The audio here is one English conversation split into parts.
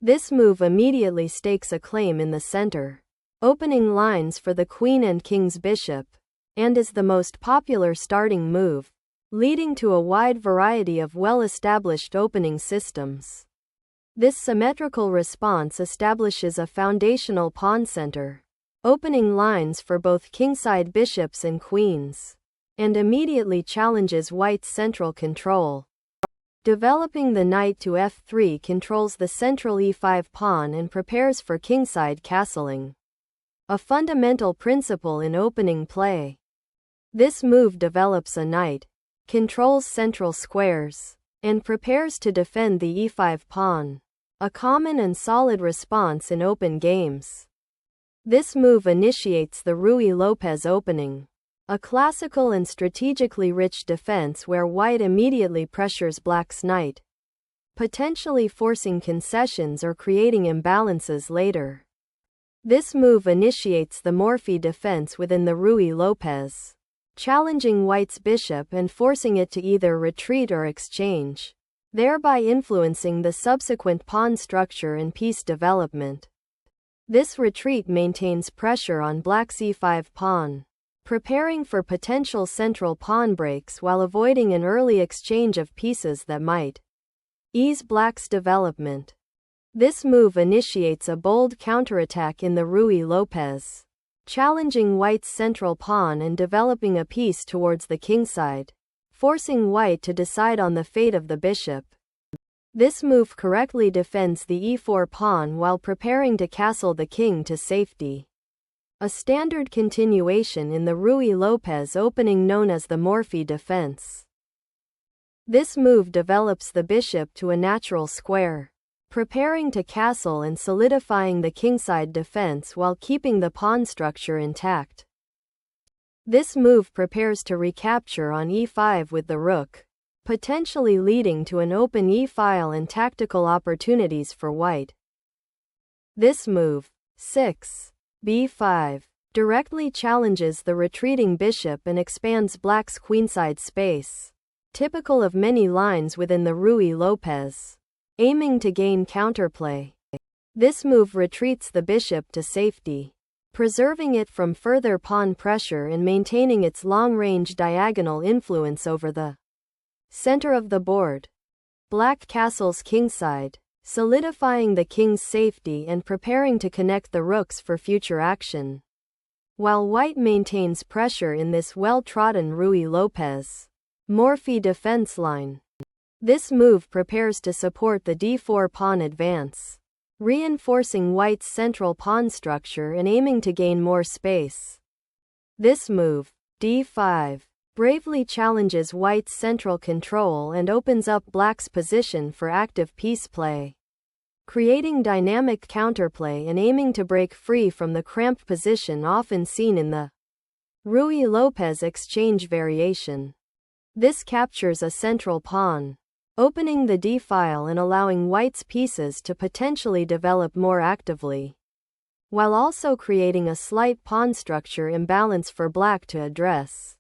This move immediately stakes a claim in the center, opening lines for the queen and king's bishop, and is the most popular starting move, leading to a wide variety of well-established opening systems. This symmetrical response establishes a foundational pawn center, opening lines for both kingside bishops and queens, and immediately challenges white's central control. Developing the knight to f3 controls the central e5 pawn and prepares for kingside castling, a fundamental principle in opening play. This move develops a knight, controls central squares, and prepares to defend the e5 pawn, a common and solid response in open games. This move initiates the Raul-Lopez opening, a classical and strategically rich defense where white immediately pressures black's knight, potentially forcing concessions or creating imbalances later. This move initiates the Morphy defense within the Raul-Lopez, challenging white's bishop and forcing it to either retreat or exchange, thereby influencing the subsequent pawn structure and piece development. This retreat maintains pressure on black's e5 pawn, preparing for potential central pawn breaks while avoiding an early exchange of pieces that might ease black's development. This move initiates a bold counterattack in the Raul-Lopez, challenging white's central pawn and developing a piece towards the kingside, forcing white to decide on the fate of the bishop. This move correctly defends the e4 pawn while preparing to castle the king to safety, a standard continuation in the Raul-Lopez opening known as the Morphy defense. This move develops the bishop to a natural square, preparing to castle and solidifying the kingside defense while keeping the pawn structure intact. This move prepares to recapture on e5 with the rook, potentially leading to an open e-file and tactical opportunities for white. This move, 6, b5, directly challenges the retreating bishop and expands black's queenside space, typical of many lines within the Raul-Lopez, aiming to gain counterplay. This move retreats the bishop to safety, preserving it from further pawn pressure and maintaining its long-range diagonal influence over the center of the board. Black castles kingside, solidifying the king's safety and preparing to connect the rooks for future action, while white maintains pressure in this well-trodden Raul-Lopez Morphy defense line. This move prepares to support the d4 pawn advance, reinforcing white's central pawn structure and aiming to gain more space. This move, d5, bravely challenges white's central control and opens up black's position for active piece play, creating dynamic counterplay and aiming to break free from the cramped position often seen in the Raul-Lopez exchange variation. This captures a central pawn, opening the d-file and allowing white's pieces to potentially develop more actively, while also creating a slight pawn structure imbalance for black to address.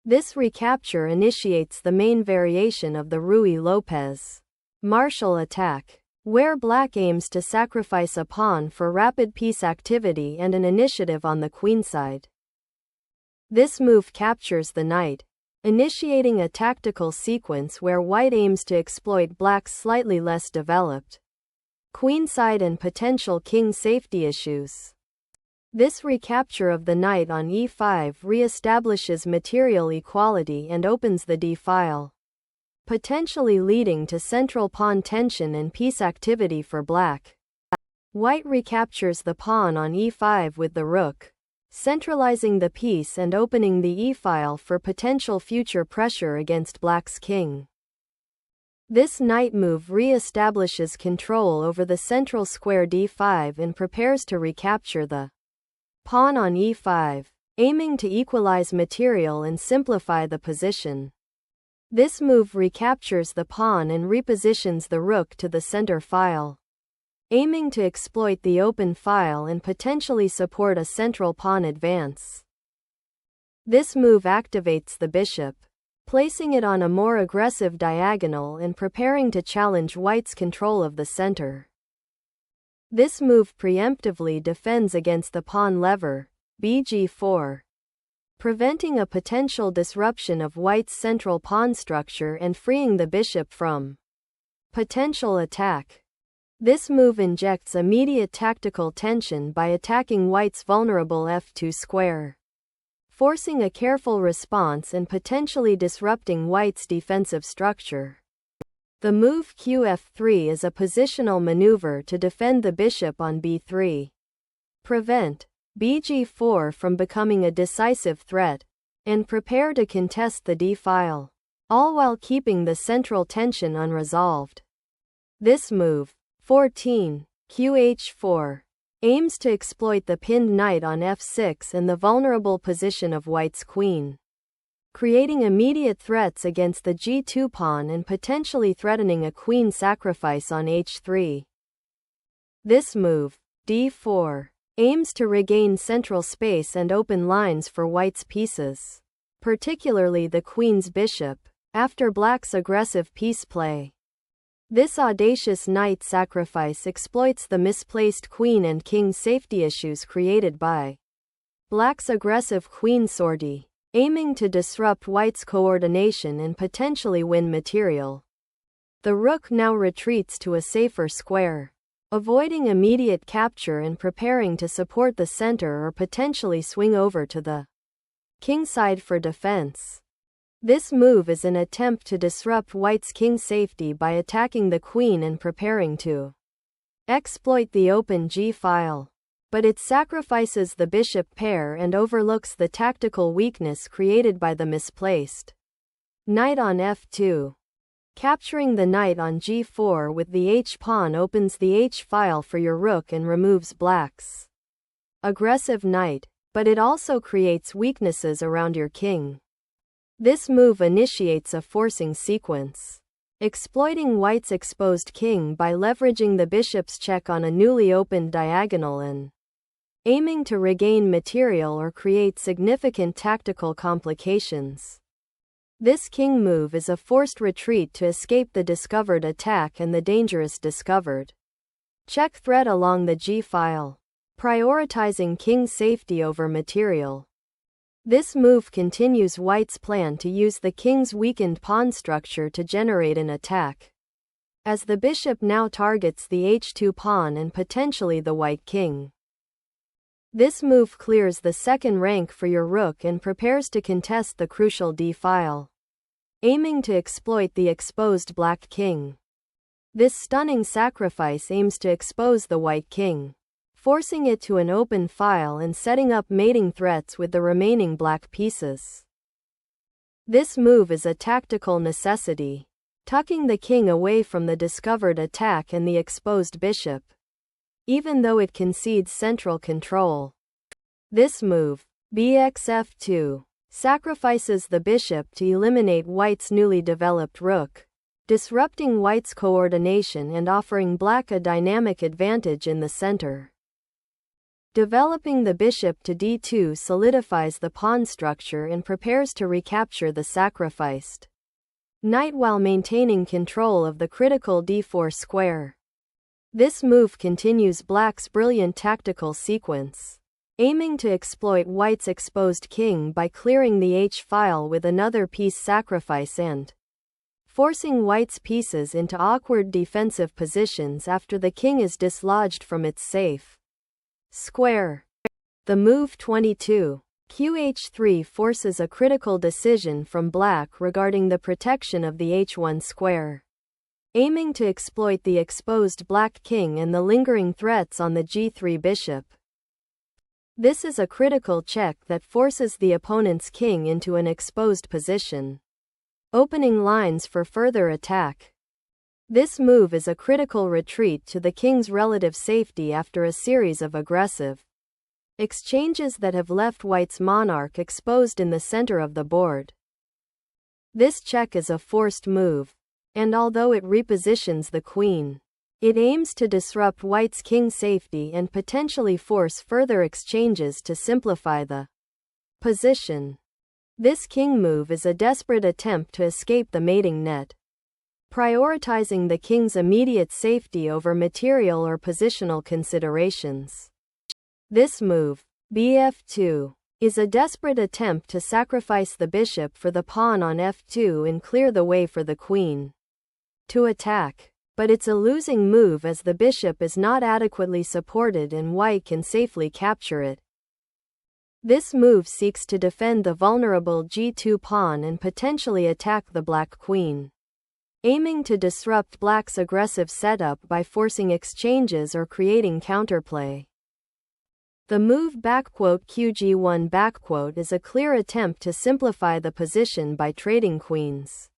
This recapture initiates the main variation of the Raul-Lopez martial attack, where black aims to sacrifice a pawn for rapid piece activity and an initiative on the queenside. This move captures the knight, initiating a tactical sequence where white aims to exploit black's slightly less developed queenside and potential king safety issues. This recapture of the knight on e5 re-establishes material equality and opens the d-file, potentially leading to central pawn tension and piece activity for black. White recaptures the pawn on e5 with the rook, centralizing the piece and opening the e-file for potential future pressure against black's king. This knight move re-establishes control over the central square d5 and prepares to recapture the pawn on e5, aiming to equalize material and simplify the position. This move recaptures the pawn and repositions the rook to the center file, aiming to exploit the open file and potentially support a central pawn advance. This move activates the bishop, placing it on a more aggressive diagonal and preparing to challenge white's control of the center. This move preemptively defends against the pawn lever, bg4, preventing a potential disruption of white's central pawn structure and freeing the bishop from potential attack. This move injects immediate tactical tension by attacking white's vulnerable f2 square, forcing a careful response and potentially disrupting white's defensive structure. The move qf3 is a positional maneuver to defend the bishop on b3, prevent bg4 from becoming a decisive threat, and prepare to contest the d-file, all while keeping the central tension unresolved. This move, 14, qh4, aims to exploit the pinned knight on f6 and the vulnerable position of white's queen, creating immediate threats against the g2 pawn and potentially threatening a queen sacrifice on h3. This move, d4, aims to regain central space and open lines for white's pieces, particularly the queen's bishop, after black's aggressive piece play. This audacious knight sacrifice exploits the misplaced queen and king safety issues created by black's aggressive queen sortie, aiming to disrupt white's coordination and potentially win material. The rook now retreats to a safer square, avoiding immediate capture and preparing to support the center or potentially swing over to the kingside for defense. This move is an attempt to disrupt white's king safety by attacking the queen and preparing to exploit the open g-file, but it sacrifices the bishop pair and overlooks the tactical weakness created by the misplaced knight on f2. Capturing the knight on g4 with the h-pawn opens the h-file for your rook and removes black's aggressive knight, but it also creates weaknesses around your king. This move initiates a forcing sequence, exploiting white's exposed king by leveraging the bishop's check on a newly opened diagonal and aiming to regain material or create significant tactical complications. This king move is a forced retreat to escape the discovered attack and the dangerous discovered check threat along the g-file, prioritizing king safety over material. This move continues white's plan to use the king's weakened pawn structure to generate an attack, as the bishop now targets the h2 pawn and potentially the white king. This move clears the second rank for your rook and prepares to contest the crucial d-file, aiming to exploit the exposed black king. This stunning sacrifice aims to expose the white king, forcing it to an open file and setting up mating threats with the remaining black pieces. This move is a tactical necessity, tucking the king away from the discovered attack and the exposed bishop, even though it concedes central control. This move, bxf2, sacrifices the bishop to eliminate white's newly developed rook, disrupting white's coordination and offering black a dynamic advantage in the center. Developing the bishop to d2 solidifies the pawn structure and prepares to recapture the sacrificed knight while maintaining control of the critical d4 square. This move continues black's brilliant tactical sequence, aiming to exploit white's exposed king by clearing the h-file with another piece sacrifice and forcing white's pieces into awkward defensive positions after the king is dislodged from its safe square. The move 22, qh3 forces a critical decision from black regarding the protection of the h1 square, aiming to exploit the exposed black king and the lingering threats on the g3 bishop. This is a critical check that forces the opponent's king into an exposed position, opening lines for further attack. This move is a critical retreat to the king's relative safety after a series of aggressive exchanges that have left white's monarch exposed in the center of the board. This check is a forced move, and although it repositions the queen, it aims to disrupt white's king safety and potentially force further exchanges to simplify the position. This king move is a desperate attempt to escape the mating net, prioritizing the king's immediate safety over material or positional considerations. This move, bf2, is a desperate attempt to sacrifice the bishop for the pawn on f2 and clear the way for the queen to attack. But it's a losing move as the bishop is not adequately supported and white can safely capture it. This move seeks to defend the vulnerable g2 pawn and potentially attack the black queen, aiming to disrupt black's aggressive setup by forcing exchanges or creating counterplay. The move qg1 is a clear attempt to simplify the position by trading queens,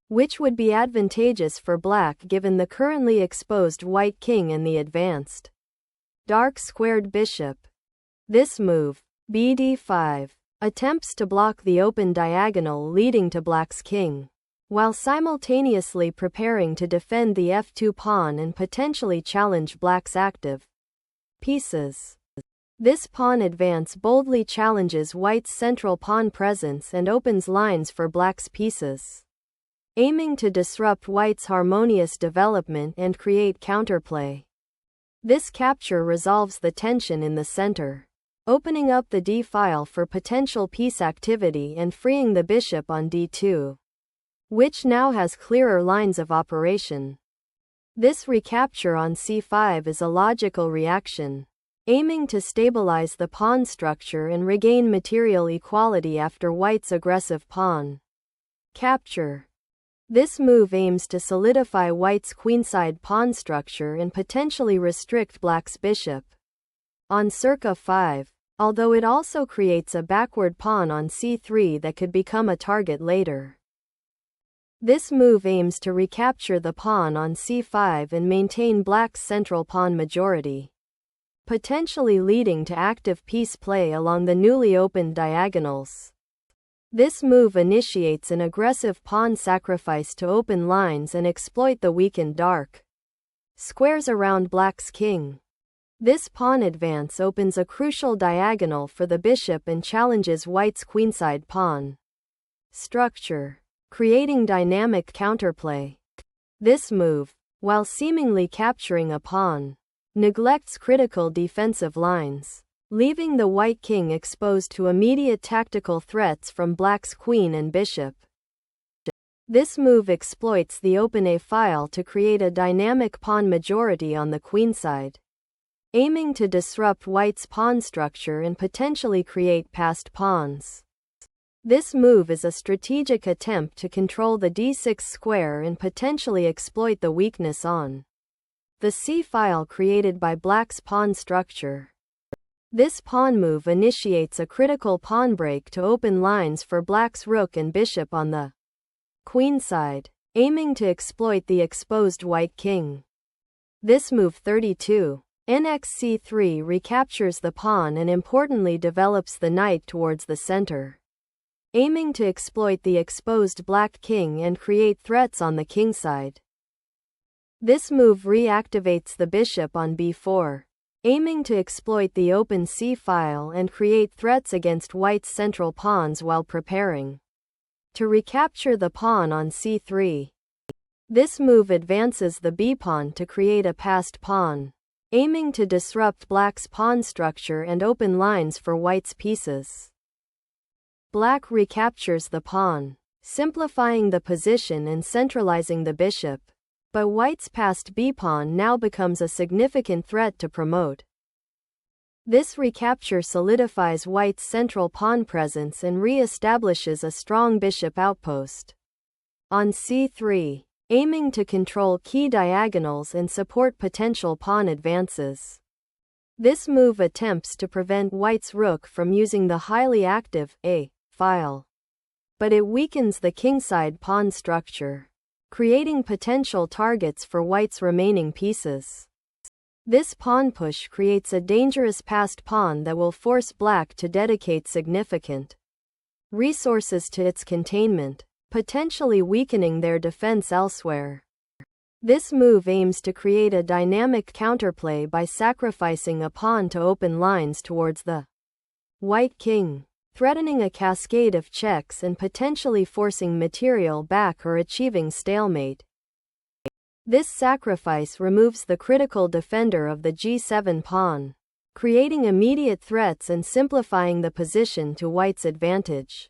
which would be advantageous for black given the currently exposed white king and the advanced dark squared bishop. This move, bd5, attempts to block the open diagonal leading to black's king, while simultaneously preparing to defend the f2 pawn and potentially challenge black's active pieces. This pawn advance boldly challenges white's central pawn presence and opens lines for black's pieces, aiming to disrupt white's harmonious development and create counterplay. This capture resolves the tension in the center, opening up the d-file for potential piece activity and freeing the bishop on d2, which now has clearer lines of operation. This recapture on c5 is a logical reaction, aiming to stabilize the pawn structure and regain material equality after white's aggressive pawn capture. This move aims to solidify white's queenside pawn structure and potentially restrict black's bishop on circa 5, although it also creates a backward pawn on c3 that could become a target later. This move aims to recapture the pawn on c5 and maintain black's central pawn majority, potentially leading to active piece play along the newly opened diagonals. This move initiates an aggressive pawn sacrifice to open lines and exploit the weakened dark squares around black's king. This pawn advance opens a crucial diagonal for the bishop and challenges white's queenside pawn structure, creating dynamic counterplay. This move, while seemingly capturing a pawn, neglects critical defensive lines, leaving the white king exposed to immediate tactical threats from black's queen and bishop. This move exploits the open a-file to create a dynamic pawn majority on the queenside, aiming to disrupt white's pawn structure and potentially create passed pawns. This move is a strategic attempt to control the d6 square and potentially exploit the weakness on the c-file created by black's pawn structure. This pawn move initiates a critical pawn break to open lines for black's rook and bishop on the queenside, aiming to exploit the exposed white king. This move 32, nxc3 recaptures the pawn and importantly develops the knight towards the center, aiming to exploit the exposed black king and create threats on the kingside. This move reactivates the bishop on b4, aiming to exploit the open c-file and create threats against white's central pawns while preparing to recapture the pawn on c3. This move advances the b-pawn to create a passed pawn, aiming to disrupt black's pawn structure and open lines for white's pieces. Black recaptures the pawn, simplifying the position and centralizing the bishop, but white's passed b-pawn now becomes a significant threat to promote. This recapture solidifies white's central pawn presence and re-establishes a strong bishop outpost on c3, aiming to control key diagonals and support potential pawn advances. This move attempts to prevent white's rook from using the highly active a-file, but it weakens the kingside pawn structure, creating potential targets for white's remaining pieces. This pawn push creates a dangerous passed pawn that will force black to dedicate significant resources to its containment, potentially weakening their defense elsewhere. This move aims to create a dynamic counterplay by sacrificing a pawn to open lines towards the white king, threatening a cascade of checks and potentially forcing material back or achieving stalemate. This sacrifice removes the critical defender of the g7 pawn, creating immediate threats and simplifying the position to white's advantage.